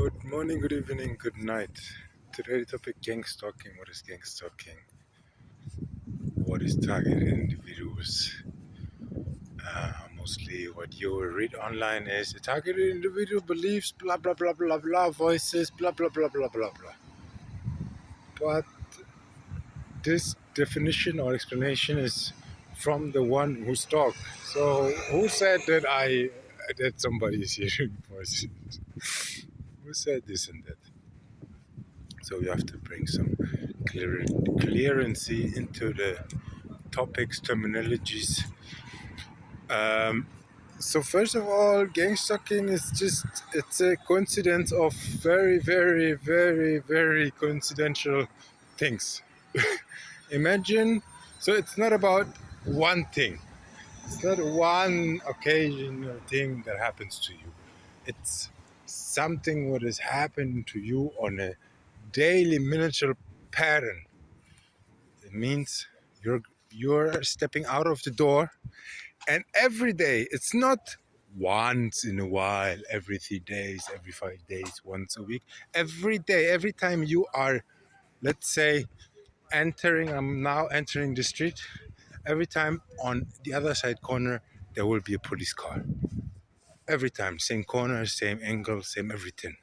Good morning, good evening, good night. Today the topic gang stalking. What is gang stalking? What is targeted individuals? Mostly what you will read online is a targeted individual believes blah blah blah blah blah voices blah blah blah blah blah blah. But this definition or explanation is from the one who stalked. So who said that somebody is hearing voices? Who said this and that? So we have to bring some clearancy into the topics, terminologies. Um, so first of all, gang stalking is it's a coincidence of very, very, very, very coincidental things. Imagine, so it's not about one thing. It's not one occasional thing that happens to you. It's something what has happened to you on a daily miniature pattern. It means you're stepping out of the door, and every day, it's not once in a while, every 3 days, every 5 days, once a week. Every day, every time you are, let's say, I'm now entering the street. Every time on the other side corner, there will be a police car. Every time, same corner, same angle, same everything.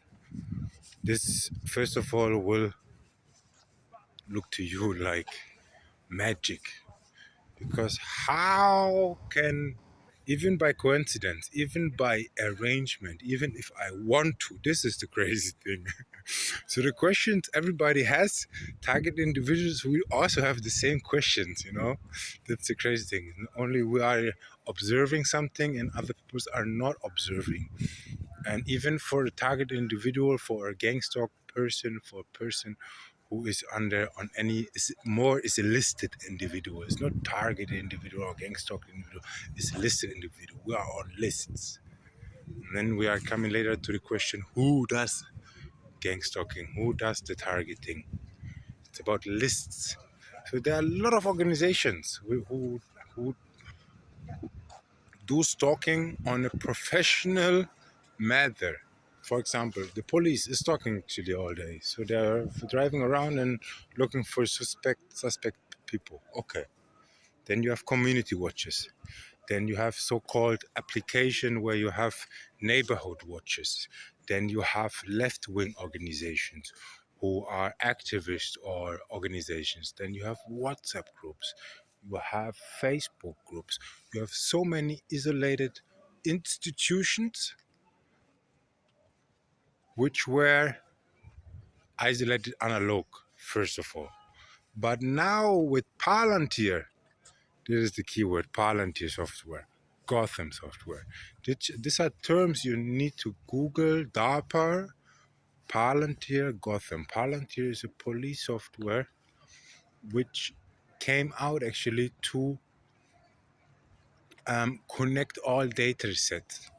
This, first of all, will look to you like magic. Because how can, even by coincidence, even by arrangement, even if I want to, this is the crazy thing. So the questions everybody has, target individuals who also have the same questions, That's the crazy thing. Only we are observing something and other people are not observing. And even for a target individual, for a gang stalk person, for a person who is is a listed individual. It's not targeted individual or gang stalk individual. It's a listed individual. We are on lists. And then we are coming later to the question: who does gang stalking? Who does the targeting? It's about lists. So there are a lot of organizations who do stalking on a professional manner. For example, the police is stalking actually all day. So they're driving around and looking for suspect people. Okay. Then you have community watches. Then you have so-called application where you have neighborhood watches. Then you have left-wing organizations who are activist or organizations. Then you have WhatsApp groups. You have Facebook groups. You have so many isolated institutions which were isolated analog, first of all. But now with Palantir, this is the keyword, Palantir software, Gotham software. These are terms you need to Google: DARPA, Palantir, Gotham. Palantir is a police software which came out actually to connect all data sets.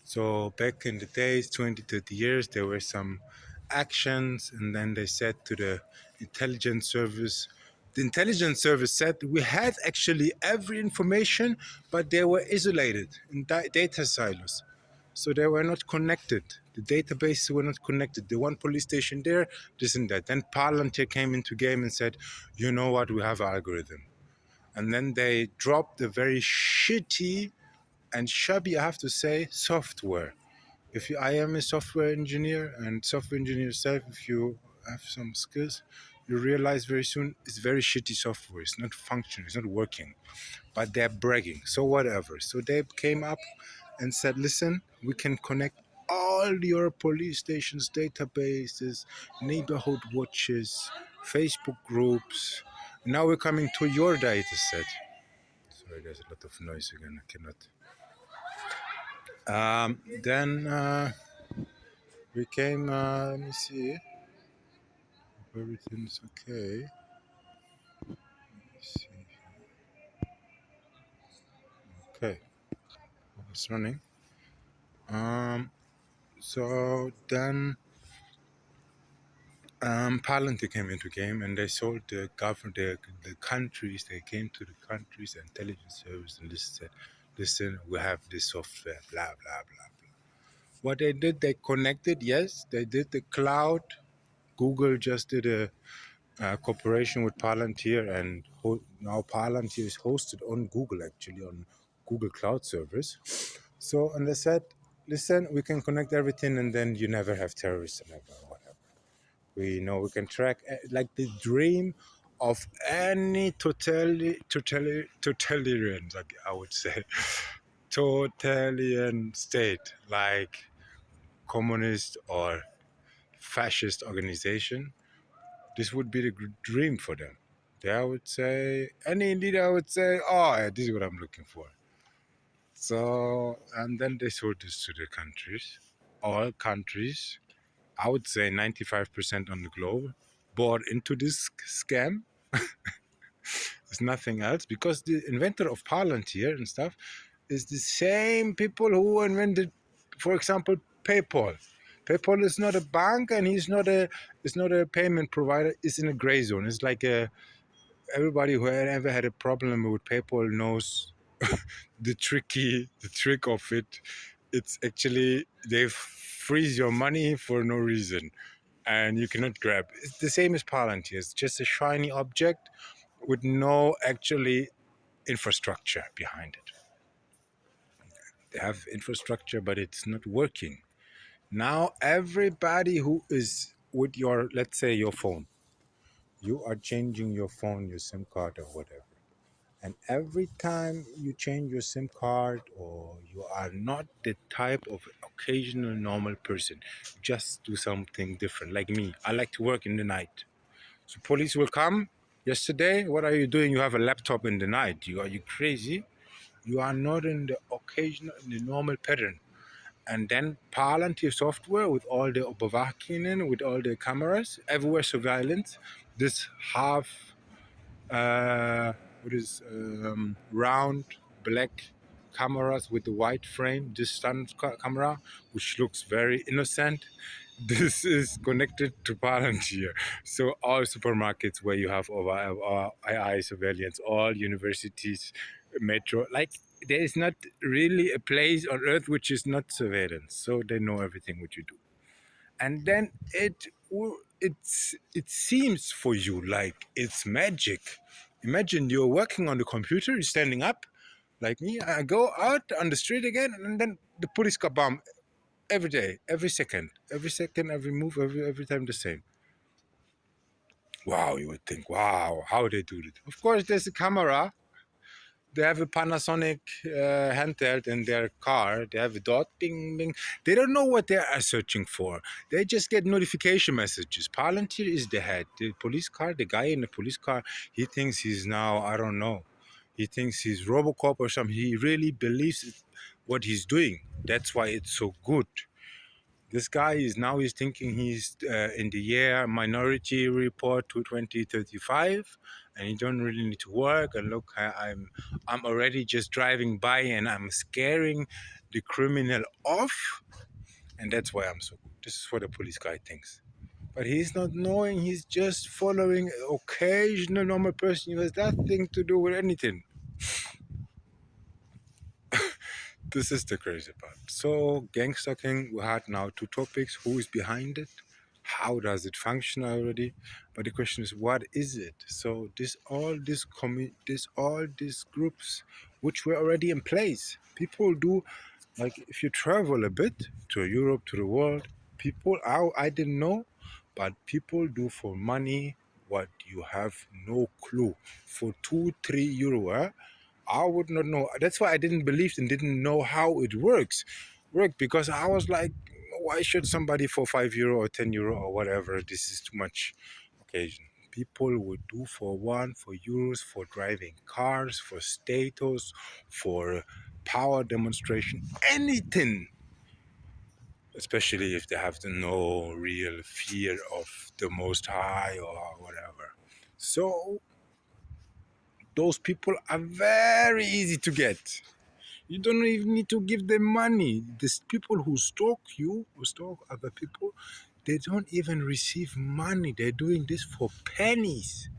So back in the days, 20, 30 years, there were some actions, and then they said to the intelligence service, the intelligence service said we had actually every information, but they were isolated in data silos. So they were not connected. The databases were not connected. The one police station there, this and that. Then Palantir came into game and said, you know what, we have an algorithm. And then they dropped a very shitty and shabby, I have to say, software. I am a software engineer, and software engineer self, if you have some skills, you realize very soon it's very shitty software. It's not functioning, it's not working, but they're bragging. So whatever. So they came up and said, listen, we can connect all your police stations, databases, neighborhood watches, Facebook groups. Now we're coming to your data set. Sorry, there's a lot of noise again. I cannot. Then we came, let me see if everything's okay. Let's see. Okay, it's running. So then Palantir came into game, and they sold the government, the countries. They came to the countries, intelligence service, and said, listen, we have this software, blah blah blah blah. What they did, they connected. Yes, they did the cloud. Google just did a cooperation with Palantir, and now Palantir is hosted on Google, actually on Google Cloud servers. So, and they said, listen, we can connect everything, and then you never have terrorists and whatever. We know we can track like the dream of any totalitarian, like I would say, totalitarian state, like communist or fascist organization. This would be the dream for them. They would say, any leader would say, oh, yeah, this is what I'm looking for. So, and then they sold this to the countries. All countries, I would say 95% on the globe, bought into this scam. It's nothing else because the inventor of Palantir and stuff is the same people who invented, for example, PayPal. PayPal is not a bank and he's not a, it's not a payment provider. It's in a gray zone. It's like a, everybody who had ever had a problem with PayPal knows the trick of it. It's actually they freeze your money for no reason, and you cannot grab. It's the same as Palantir. It's just a shiny object with no actually infrastructure behind it. They have infrastructure, but it's not working. Now everybody who is with your, let's say your phone, you are changing your phone, your SIM card or whatever. And every time you change your SIM card or you are not the type of occasional normal person, just do something different. Like me, I like to work in the night. So police will come. Yesterday, what are you doing? You have a laptop in the night. Are you crazy? You are not in the occasional, in the normal pattern. And then Palantir software with all the Obavakinen, with all the cameras, everywhere surveillance, this half what is round black cameras with the white frame, distant camera, which looks very innocent. This is connected to Palantir. So all supermarkets where you have over AI surveillance, all universities, metro, like there is not really a place on earth which is not surveillance. So they know everything what you do, and then it seems for you like it's magic. Imagine you're working on the computer, you're standing up, like me. I go out on the street again, and then the police car bomb every day, every second, every move, every time the same. Wow, you would think, wow, how they do it. Of course, there's a camera. They have a Panasonic handheld in their car. They have a dot, ding, ding. They don't know what they are searching for. They just get notification messages. Palantir is the head. The police car, the guy in the police car, he thinks he's now, I don't know, he thinks he's Robocop or something. He really believes what he's doing. That's why it's so good. This guy is now he's thinking he's in the year Minority Report to 2035, and you don't really need to work. And look, I'm already just driving by, and I'm scaring the criminal off, and that's why I'm so good. This is what a police guy thinks. But he's not knowing. He's just following an occasional normal person who has nothing to do with anything. This is the crazy part. So, gang stalking, we had now two topics. Who is behind it? How does it function already? But the question is, what is it? So, all these groups, which were already in place. People do, like, if you travel a bit to Europe, to the world, people, I didn't know, but people do for money what you have no clue. For 2, 3 euro, I would not know. That's why I didn't believe and didn't know how it worked, because I was like, why should somebody for 5 euro or 10 euro or whatever? This is too much occasion. People would do for €4 for driving cars, for status, for power demonstration, anything. Especially if they have no real fear of the Most High or whatever. So those people are very easy to get. You don't even need to give them money. These people who stalk you, who stalk other people, they don't even receive money. They're doing this for pennies.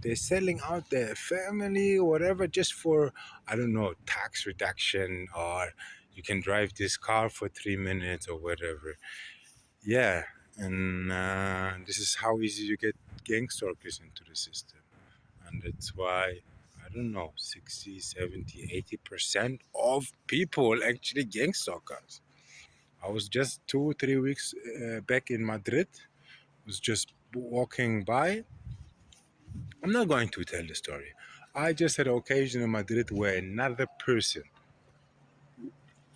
They're selling out their family or whatever just for, I don't know, tax reduction, or You can drive this car for 3 minutes or whatever. Yeah, and this is how easy you get gang stalkers into the system. And that's why, I don't know, 60, 70, 80% of people actually gang stalkers. I was just 2, 3 weeks back in Madrid, was just walking by. I'm not going to tell the story. I just had an occasion in Madrid where another person,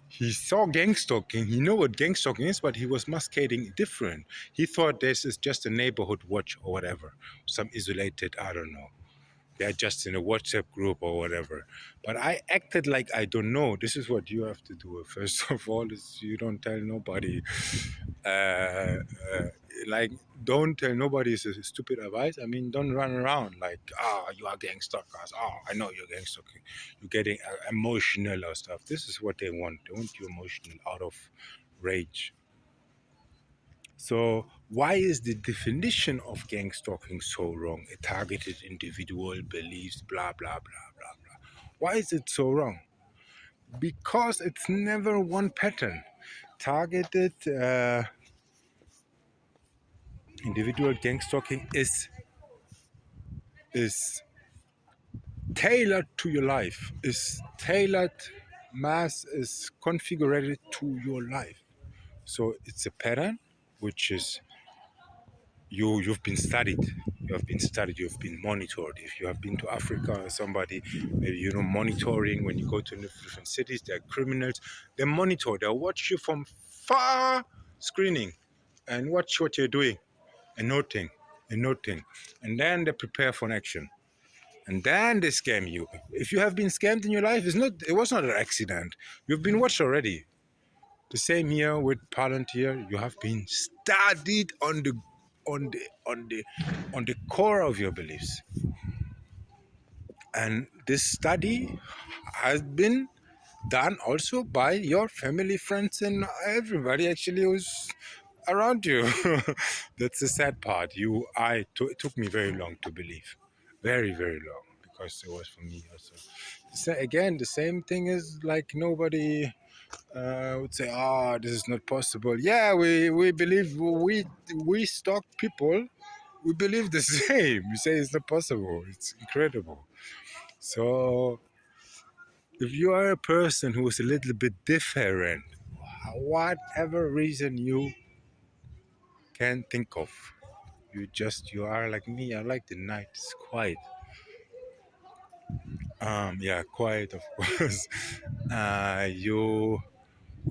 he saw gang stalking. He knew what gang stalking is, but he was masquerading different. He thought this is just a neighborhood watch or whatever, some isolated, I don't know. They're just in a WhatsApp group or whatever. But I acted like I don't know. This is what you have to do. First of all, is you don't tell nobody. Uh, uh, like, don't tell nobody is a stupid advice. I mean, don't run around like, you are gang stalkers. I know you're gang stalking. You're getting emotional or stuff. This is what they want. They want you emotional out of rage. So, why is the definition of gang stalking so wrong? A targeted individual believes blah, blah, blah, blah, blah. Why is it so wrong? Because it's never one pattern. Targeted individual gang stalking is tailored to your life, is tailored mass, is configured to your life. So it's a pattern which is you've been studied, you've been monitored. If you have been to Africa or somebody, maybe you know, monitoring. When you go to different cities, there are criminals, they monitor, they watch you from far, screening and watch what you're doing and noting and noting, and then they prepare for an action, and then they scam you. If you have been scammed in your life, it was not an accident. You've been watched already. The same here with Palantir. You have been studied on the core of your beliefs, and this study has been done also by your family, friends, and everybody actually who's around you. That's the sad part. It took me very long to believe, very very long, because it was for me also. Again, the same thing is like nobody would say, this is not possible. Yeah, we believe, we stalk people. We believe the same. We say it's not possible. It's incredible. So if you are a person who is a little bit different, whatever reason you can think of, you are like me. I like the night. It's quiet. Yeah, quiet, of course.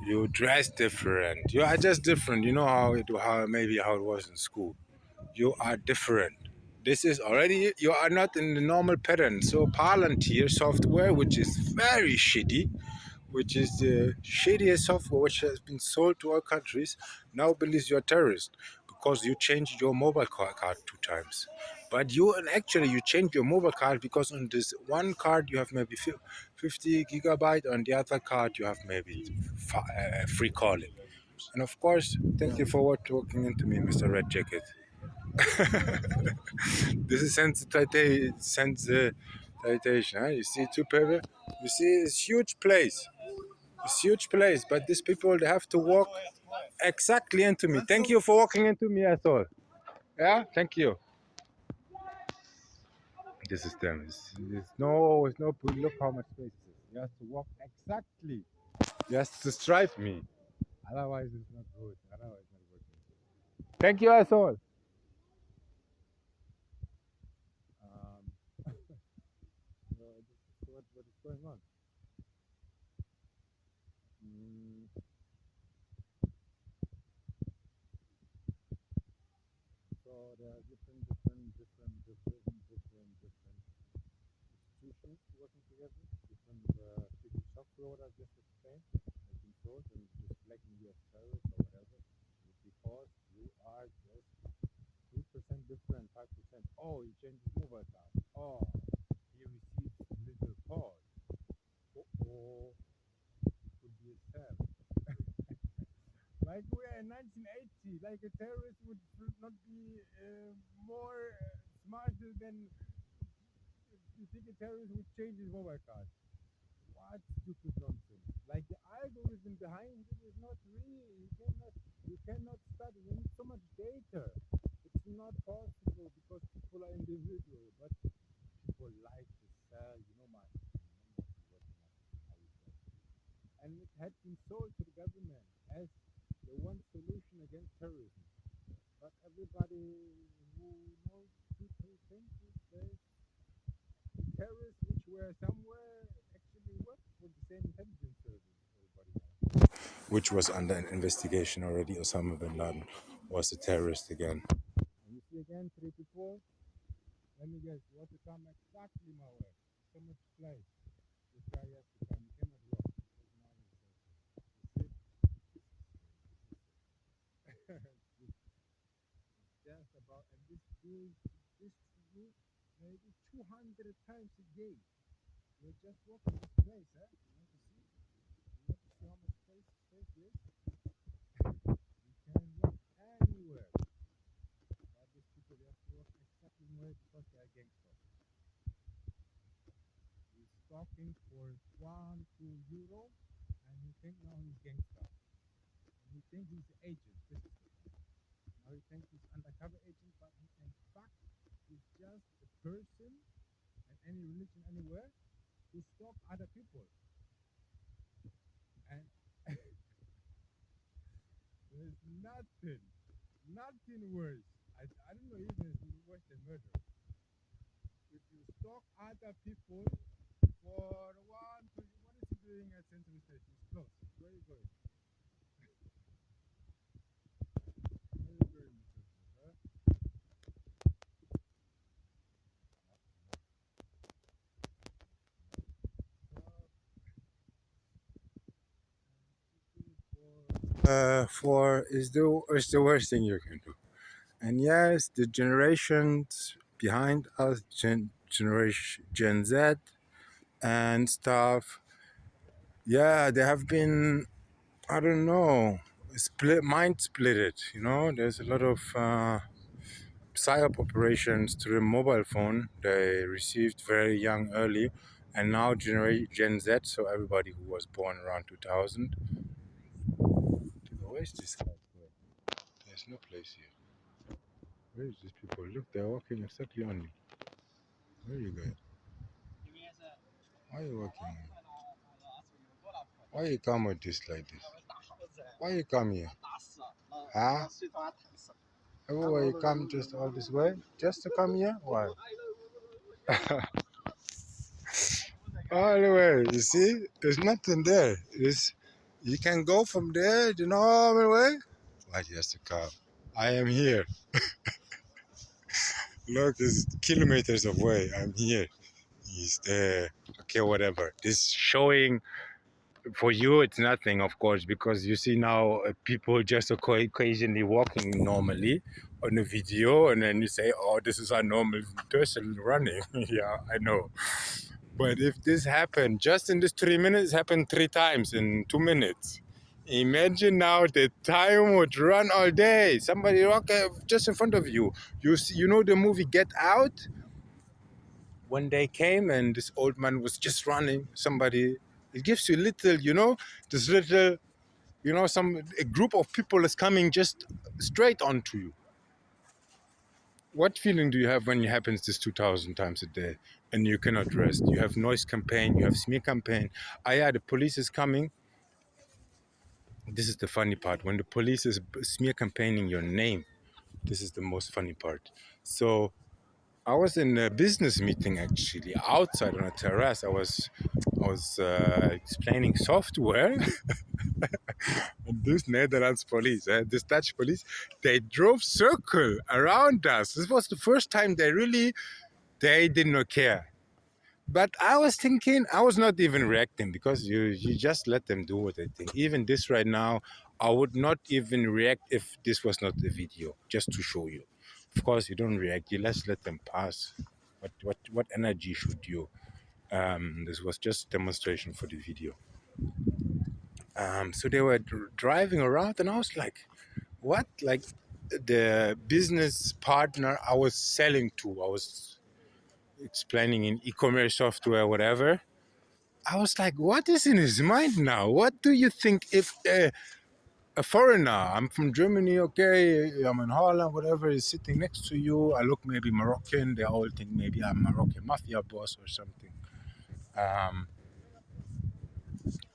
You dress different. You are just different. You know how it was in school. You are different. This is already, you are not in the normal pattern. So Palantir software, which is very shitty, which is the shadiest software which has been sold to all countries, now believes you're a terrorist because you changed your mobile card 2 times. But actually you changed your mobile card because on this one card you have maybe 50 gigabyte, on the other card you have maybe free calling. And of course, thank you for walking into me, Mr. Red Jacket. This is sensitization. Huh? You see two people. You see, it's huge place. It's huge place, but these people, they have to walk exactly into me. Thank you for walking into me, I thought. Yeah, thank you. This is them. It's no. Look how much space it is. You have to walk exactly. You have to strive me. Otherwise, it's not good. Otherwise, it's not working. Thank you, asshole. Um, what is going on? Mm, so there are different institutions working together, different city software I just explained, has been sold, and just flagging you as terrorists or whatever, because you are just 3% different, 5%. Oh, he changed his mobile card. Oh, he received little calls. Oh, it could be a scam. Like we are in 1980, like a terrorist would not be more smarter than you think a terrorist would change his mobile card. What stupid nonsense? Like the algorithm behind it is not real. You cannot study. You need so much data. It's not possible because people are individual, but people like to sell. And it had been sold to the government as the one solution against terrorism. But everybody who knows people think that the terrorists which were somewhere actually worked for the same intelligence service. Everybody knows. Which was under an investigation already. Osama bin Laden was a terrorist again. And you see again, three people. Let me guess, you want to come exactly my way. So much place. This guy has to come. You cannot walk because now he's it's just about, and this route maybe 200 times a day. We're just walking this place, huh? You want to see? You want to see how much space there is? You can walk anywhere. But these people, they have to walk exactly the way because they are gangsters. He's stalking for 1 2 euro, and he think now he's gangster. And he think he's the agent. This is the point. Now he thinks he's undercover agent, but he in fact he's just a person and any religion anywhere who stalk other people. And there's nothing worse. I don't know even if it's worse than murder. If you stalk other people for what is he doing at Central Station? It's close. Where are you going? Where are you going, Mr. Huh? For is the worst thing you can do. And yes, the generations behind us, Gen Z and stuff, yeah, they have been, I don't know, mind split it. There's a lot of psyop operations through a mobile phone they received very young, early, and now Gen Z, so everybody who was born around 2000. Where is this guy going? There's no place here. Where is these people? Look, they're walking exactly on me. Where are you going? Why are you walking? Why you come with this like this? Why you come here? Huh? Everywhere you come just all this way? Just to come here? Why? All the way, you see? There's nothing there. You can go from there the normal way. Why he has to come? I am here. Look, it's kilometers away. I'm here. He's there. Okay, whatever. This showing for you, it's nothing, of course, because you see now people just occasionally walking normally on a video, and then you say, "Oh, this is a normal person running." Yeah, I know. But if this happened just in this 3 minutes, happened 3 times in 2 minutes. Imagine now the time would run all day. Somebody walk just in front of you. You know the movie Get Out? When they came and this old man was just running, somebody, it gives you little, this little, a group of people is coming just straight onto you. What feeling do you have when it happens this 2,000 times a day and you cannot rest? You have noise campaign, you have smear campaign. Yeah, the police is coming. This is the funny part. When the police is smear campaigning your name, this is the most funny part. So I was in a business meeting actually outside on a terrace. I was explaining software. And this Netherlands police, this Dutch police, they drove circle around us. This was the first time they did not care. But I was thinking, I was not even reacting because you just let them do what they think. Even this right now, I would not even react if this was not a video, just to show you. Of course, you don't react. You just let them pass. What energy should you? This was just demonstration for the video. So they were driving around, and I was like, "What?" Like the business partner I was selling to, I was explaining in e-commerce software, whatever. I was like, what is in his mind now? What do you think if a foreigner, I'm from Germany, okay, I'm in Holland, whatever, is sitting next to you. I look maybe Moroccan. They all think maybe I'm Moroccan mafia boss or something. Um,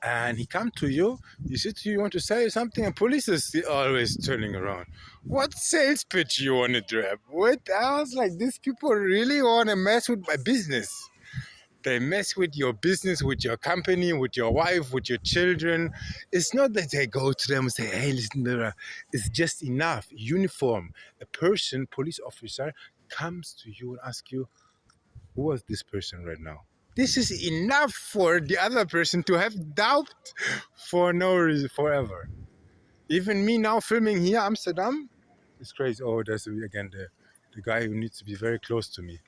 and he come to you, you sit to you want to say something, and police is always turning around. What sales pitch you want to drop? What? I was like, these people really want to mess with my business. They mess with your business, with your company, with your wife, with your children. It's not that they go to them and say, hey, listen, it's just enough. Uniform. A person, police officer, comes to you and asks you, who was this person right now? This is enough for the other person to have doubt for no reason, forever. Even me now filming here, Amsterdam, it's crazy. Oh, there's again the guy who needs to be very close to me.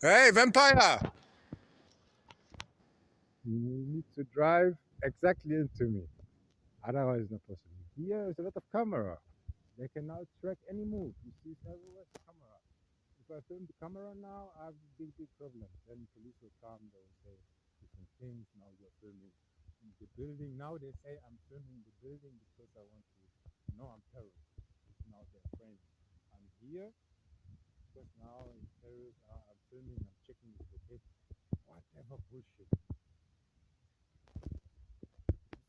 Hey, vampire! You need to drive exactly into me. Otherwise, it's not possible. Here is a lot of camera. They can now track any move. You see it everywhere, the camera. If I film the camera now, I have a big, big problem. Then police will come, they will say different things. Now you're filming the building. Now they say I'm filming the building because I want to. No, I'm terrorist. It's now their friend. I'm here because now in terrorist, I'm filming, I'm checking the location. Whatever bullshit. These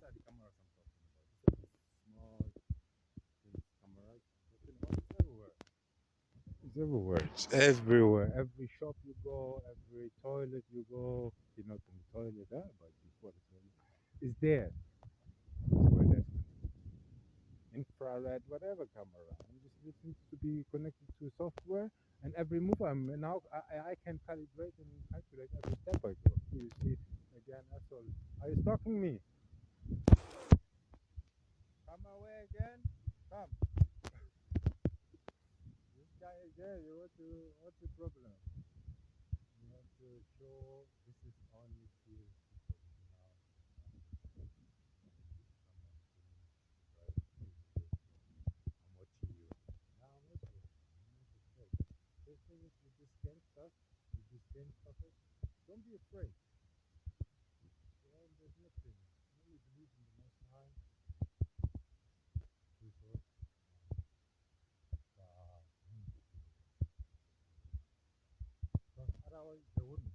are the cameras I'm talking about. These are the small things, cameras. But you know, it's everywhere. It's everywhere. It's everywhere. Every shop you go, every toilet you go, you're not in the toilet, but before the toilet, it's there. It's where there's infrared, whatever camera. And this needs to be connected to software. And every move I can calibrate and calculate every step I go. You see, again, that's all. Are you stalking me? Come away again. Come. This guy is there. You want to? What's the problem? You want to show this is only here because now I'm watching you. Now I'm watching you. I'm not afraid. The thing is with this gang stuff, with this gang stuffers, don't be afraid. There's nothing. Only believe in the Most High. People, uh, because otherwise they wouldn't.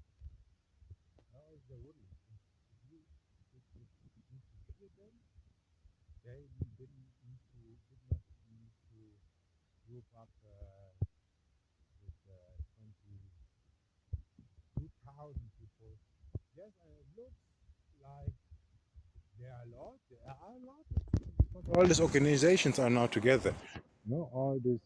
Otherwise they wouldn't. If you need to fear them, they did not need to group up with 22,000 people. Yes, it looks like they are a lot. They are a lot. Because all these organizations are now together. You know, all this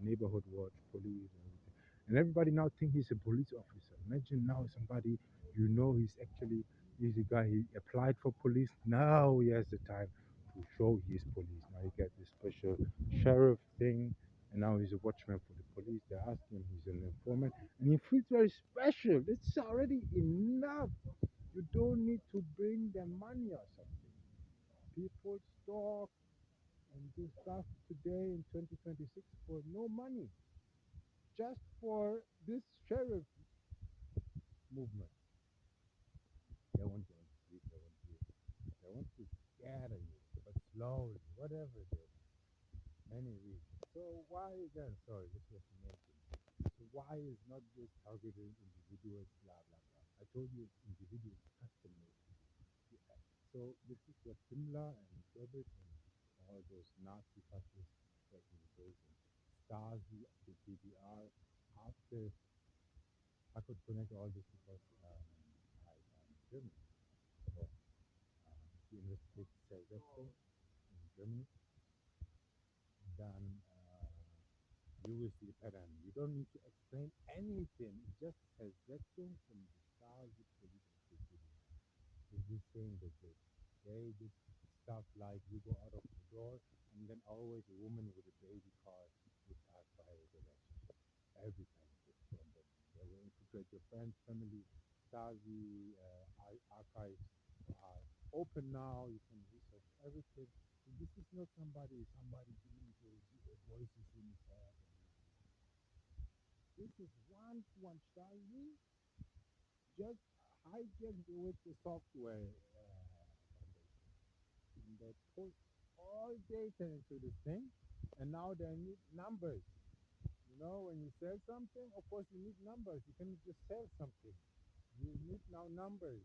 neighborhood watch, police, and everything. And everybody now think he's a police officer. Imagine now somebody, you know, he's a guy, he applied for police. Now he has the time to show he's police. Now he got this special sheriff thing, and now he's a watchman for the police. They ask him, he's an informant, and he feels very special. It's already enough. You don't need to bring them money or something. People stalk and do stuff today in 2026 for no money, just for this sheriff movement. They want you on the street, they want to gather you, but slowly, whatever it is, many reasons. So why again? Sorry, this was the main thing. So why is not this targeted individuals? Blah blah blah. I told you it's individuals, custom made. Yeah. So this is what Himmler and Goebbels and all those Nazi fascists back in the days, and Stasi, the DDR. After I could connect all this because I'm German. So if you investigate Silvester in Germany, then you will see the pattern. You don't need to explain anything. It just Silvester from the Stasi police activity. It's the same that they did stuff like you go out of the door and then always a woman with a baby car would pass by a relationship. Every time it's from them. They will infiltrate your friends, family. Stasi archives are open now. You can research everything. So this is not somebody giving you voices in his head. This is one strategy, just hijacked with the software foundation. And they put all data into this thing, and now they need numbers. You know, when you sell something, of course you need numbers. You cannot just sell something. You need now numbers.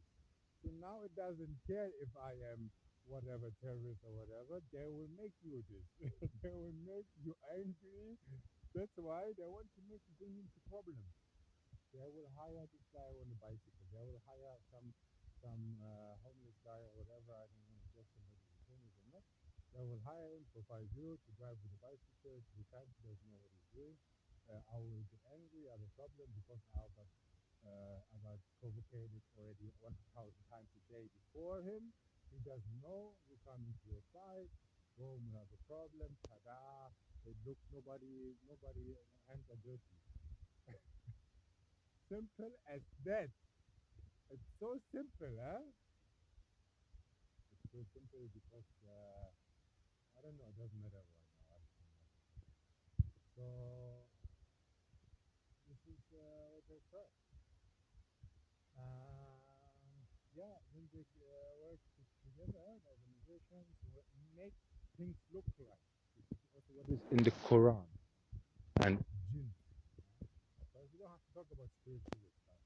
So now it doesn't care if I am whatever terrorist or whatever. They will make you this. They will make you angry. That's why they want to make you bring into problems. They will hire this guy on a bicycle. They will hire some homeless guy or whatever. I don't know, just somebody who's homeless or not. They will hire him for 5 euros to drive with a bicycle 3 times. He doesn't know what he's doing. I will get angry. I have a problem because I got provocated already 1,000 times a day before him. He doesn't know. We come into a fight. Boom, we have a problem. Tada! It looks nobody hands are dirty. Simple as that. It's so simple, huh? It's so simple because I don't know. It doesn't matter right now. I don't know. So this is what they try. Yeah, when they work together, the organizations make things look like. This is also what is in the Quran and jinn. But we don't have to talk about spiritual stuff.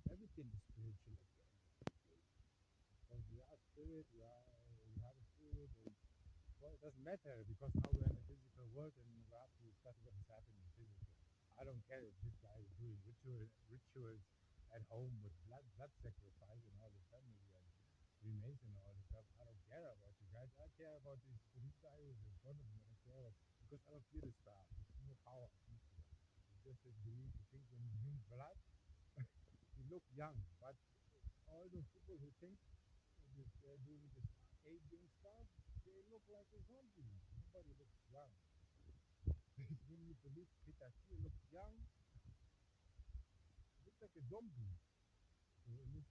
Everything is spiritual at the end of the day. Because we are spirit, we have a spirit, and well, it doesn't matter because now we're in the physical world and we have to discuss what is happening physically. I don't care if this guy is doing rituals at home with blood sacrifice and all the family and Freemason and all this stuff. I don't care about you guys. I care about this guy who's in front of me. I don't care about because I don't feel the stuff. There's no power. It's just a belief. You think when you drink blood, you look young, but all those people who think they're doing this aging stuff, they look like a zombie. Nobody looks young. When you believe Pikachu looks young, it looks like a zombie. So, and if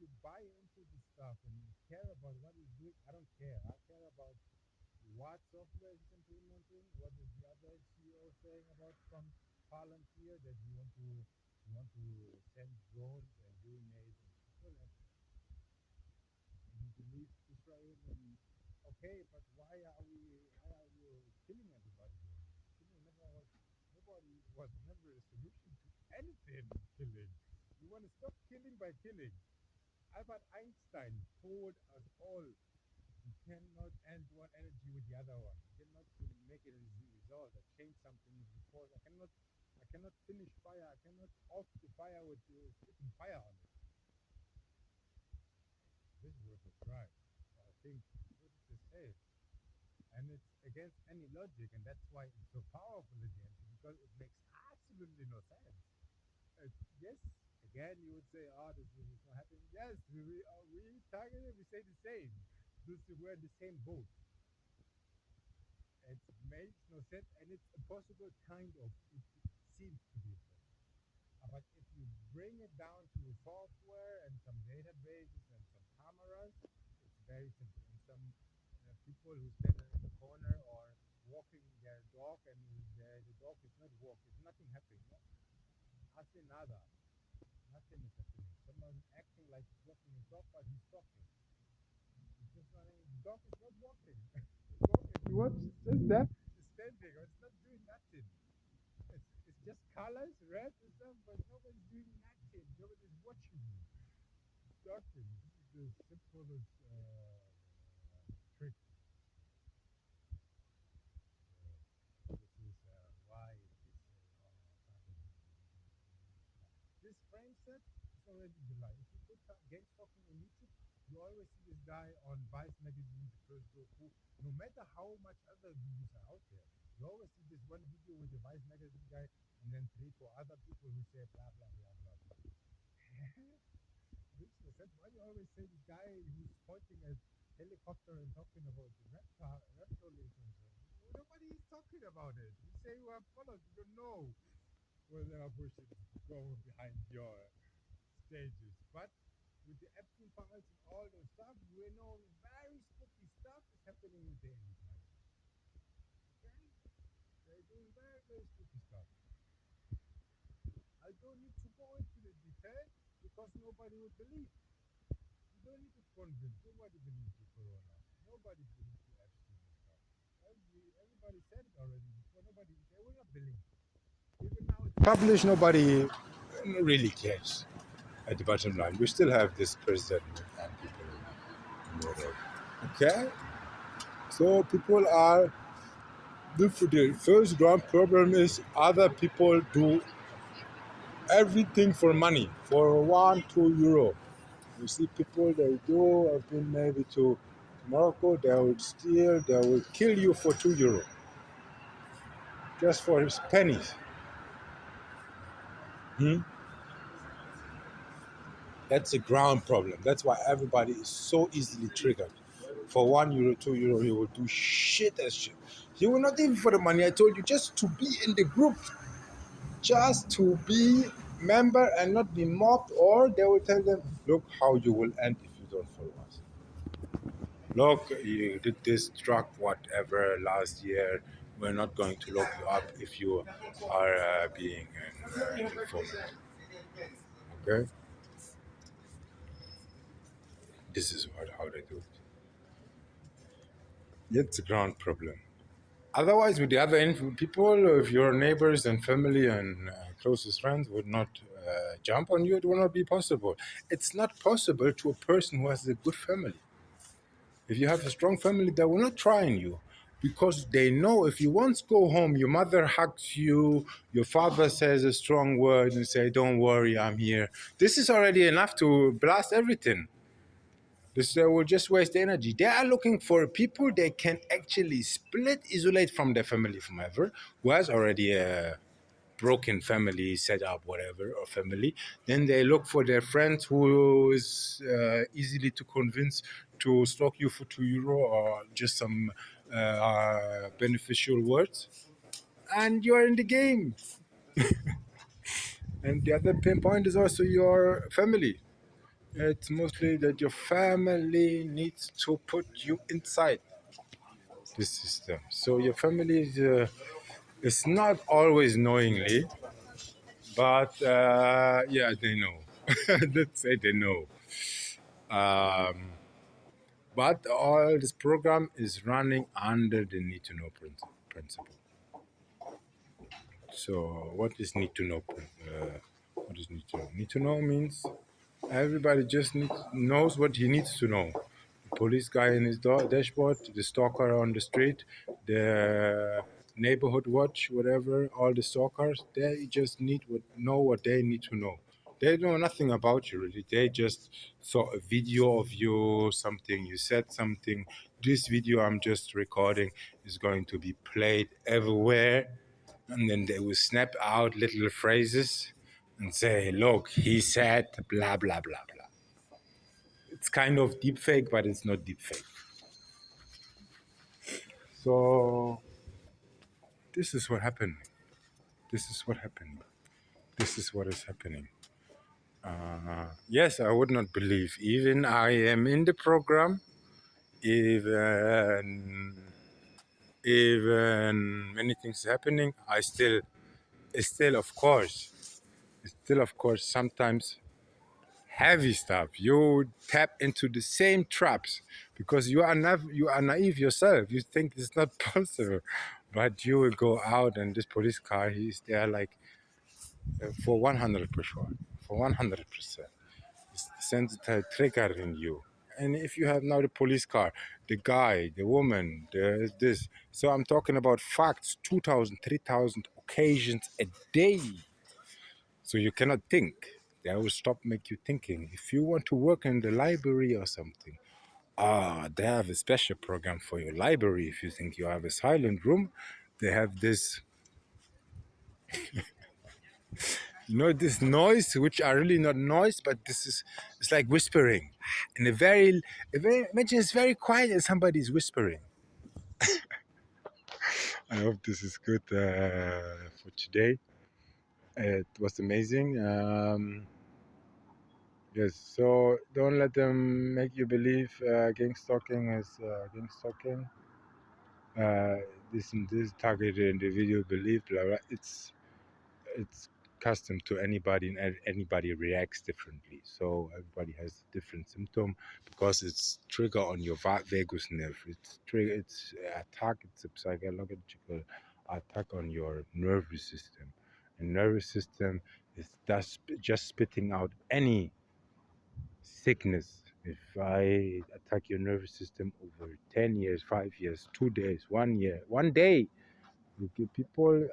you buy into this stuff and you care about what he's doing, I don't care. I care about what software is implementing. What is the other CEO saying about from Palantir that you want to send drones and UNAs and people and he believes Israel and okay, but why are you killing everybody? Killing nobody was never a solution to anything. Killing. You want to stop killing by killing. Albert Einstein told us all you cannot end one energy with the other one. You cannot make it a result or change something with the force. I cannot finish fire. I cannot off the fire with putting fire on it. This is what they try. I think what did they say? And it's against any logic, and that's why it's so powerful at the end because it makes absolutely no sense. Yes, again, you would say, "Oh, this is not happening." Yes, we targeted. We say the same. We're in the same boat. It makes no sense, and it's impossible. Kind of, it seems to be impossible. But if you bring it down to software and some databases and some cameras, it's very simple. And some people who stand in the corner or walking their dog, and the dog is not walking, it's nothing happening. No? Hace nada. Nothing is happening. Someone acting like he's walking his dog, but he's talking. It's just not, the dog is not walking. The dog, if you watch, it's just there, it's standing, or it's not doing nothing. It's just colors, red and stuff, but nobody's doing nothing. Nobody's watching you. It's talking. This is the simplest trick. This is why this this frame set is already July. If you put games talking on YouTube, you always see this guy on Vice magazine, the first group, who, no matter how much other videos are out there, you always see this one video with the Vice magazine guy, and then 3, 4 other people who say blah blah blah blah blah. Makes no sense. Why do you always say this guy who's pointing at helicopter and talking about the reptiles and so? Nobody is talking about it. You say you have followed, you don't know where they are pushing going behind your stages. But with the Epstein files and all those stuff, we know very spooky stuff is happening with the elite right now. Okay? They're doing very, very spooky stuff. don't need to go into the detail because nobody would believe. You don't need to convince. Nobody believes you, Corona. Nobody believes you, Epstein and stuff. Everybody said it already before. Nobody, they will not believe. Even now it's published, nobody really cares. At the bottom line, we still have this president and people in the world. Okay? So people are the first ground problem is other people do everything for money, for 1, 2 euro. You see people they do. I've been maybe to Morocco. They will steal. They will kill you for 2 euro, just for his pennies. Hmm? That's a ground problem. That's why everybody is so easily triggered. For 1 euro, 2 euro, he will do shit as shit. He will not even for the money. I told you, just to be in the group, just to be member and not be mobbed, or they will tell them, look how you will end if you don't follow us. Look, you did this drug, whatever, last year. We're not going to lock you up if you are being informed. Okay? This is how they do it. It's a ground problem. Otherwise, with the other people, if your neighbors and family and closest friends would not jump on you, it will not be possible. It's not possible to a person who has a good family. If you have a strong family, they will not try on you because they know if you once go home, your mother hugs you, your father says a strong word and say, "Don't worry, I'm here." This is already enough to blast everything. This will just waste energy. They are looking for people they can actually split, isolate from their family, from ever, who has already a broken family setup, whatever, or family. Then they look for their friend who is easily to convince to stalk you for 2 euro or just some beneficial words, and you are in the game. And the other pinpoint is also your family. It's mostly that your family needs to put you inside this system. So your family is not always knowingly, but yeah, they know. Let's say they know. Um, but all this program is running under the need to know principle. So what is need to know? What is need to know? Need to know means everybody just knows what he needs to know. The police guy in his dashboard, the stalker on the street, the neighborhood watch, whatever, all the stalkers, they just know what they need to know. They know nothing about you really. They just saw a video of you, something, you said something. This video I'm just recording is going to be played everywhere. And then they will snap out little phrases and say, look, he said blah, blah, blah, blah. It's kind of deep fake, but it's not deep fake. So this is what happened. This is what happened. This is what is happening. Yes, I would not believe. Even I am in the program. Even many things happening. Still of course, sometimes heavy stuff. You tap into the same traps because you are naive yourself. You think it's not possible, but you will go out and this police car, he's there like for 100%, for 100%. It sends a trigger in you. And if you have now the police car, the guy, the woman, this. So I'm talking about facts, 2,000, 3,000 occasions a day. So you cannot think. They will stop make you thinking. If you want to work in the library or something, they have a special program for your library. If you think you have a silent room, they have this, this noise, which are really not noise, but it's like whispering. And imagine it's very quiet and somebody's whispering. I hope this is good for today. It was amazing. Yes, so don't let them make you believe gang stalking is gang stalking. This and this targeted individual believe, blah, blah. It's custom to anybody, and anybody reacts differently. So everybody has a different symptom because it's trigger on your vagus nerve. It's attack. It's a psychological attack on your nervous system. And nervous system is thus just spitting out any sickness. If I attack your nervous system over 10 years, 5 years, 2 days, 1 year, 1 day,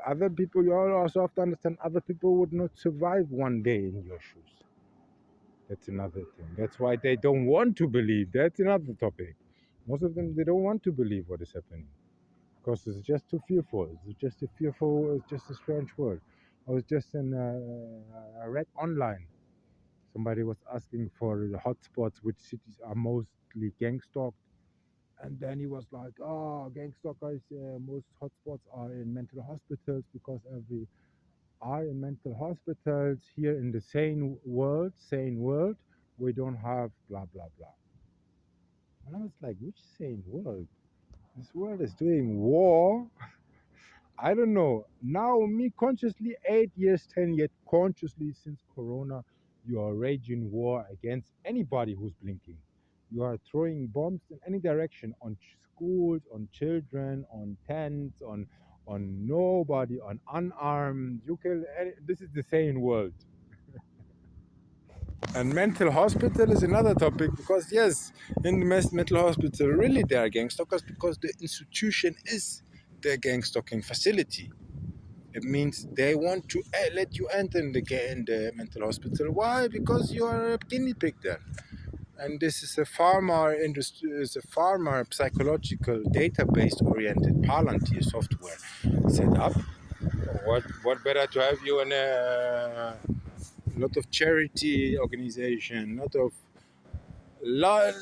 other people, you all also have to understand, other people would not survive 1 day in your shoes. That's another thing. That's why they don't want to believe. That's another topic. Most of them, they don't want to believe what is happening because it's just too fearful. It's just a fearful, it's just a strange world. I was just I read online. Somebody was asking for the hotspots, which cities are mostly gang stalked. And then he was like, "Oh, gang stalkers, most hotspots are in mental hospitals because every are in mental hospitals here in the sane world, we don't have blah blah blah." And I was like, which sane world? This world is doing war. I don't know. Now, me consciously, 8 years, 10 years, consciously since Corona, you are raging war against anybody who's blinking. You are throwing bombs in any direction on schools, on children, on tents, on nobody, on unarmed. You can. This is the same world. And mental hospital is another topic because yes, in the mental hospital, really they are gang stalkers because the institution is their gang stalking facility. It means they want to let you enter in the mental hospital. Why? Because you are a guinea pig there. And this is a farmer industry, is a farmer psychological database oriented Palantir software set up. What better to have you in a lot of charity organization, lot of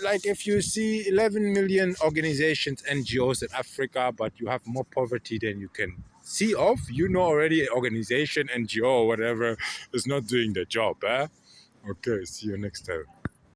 like if you see 11 million organizations, NGOs in Africa, but you have more poverty than you can see of, you know already an organization, NGO or whatever is not doing the job. Okay, see you next time.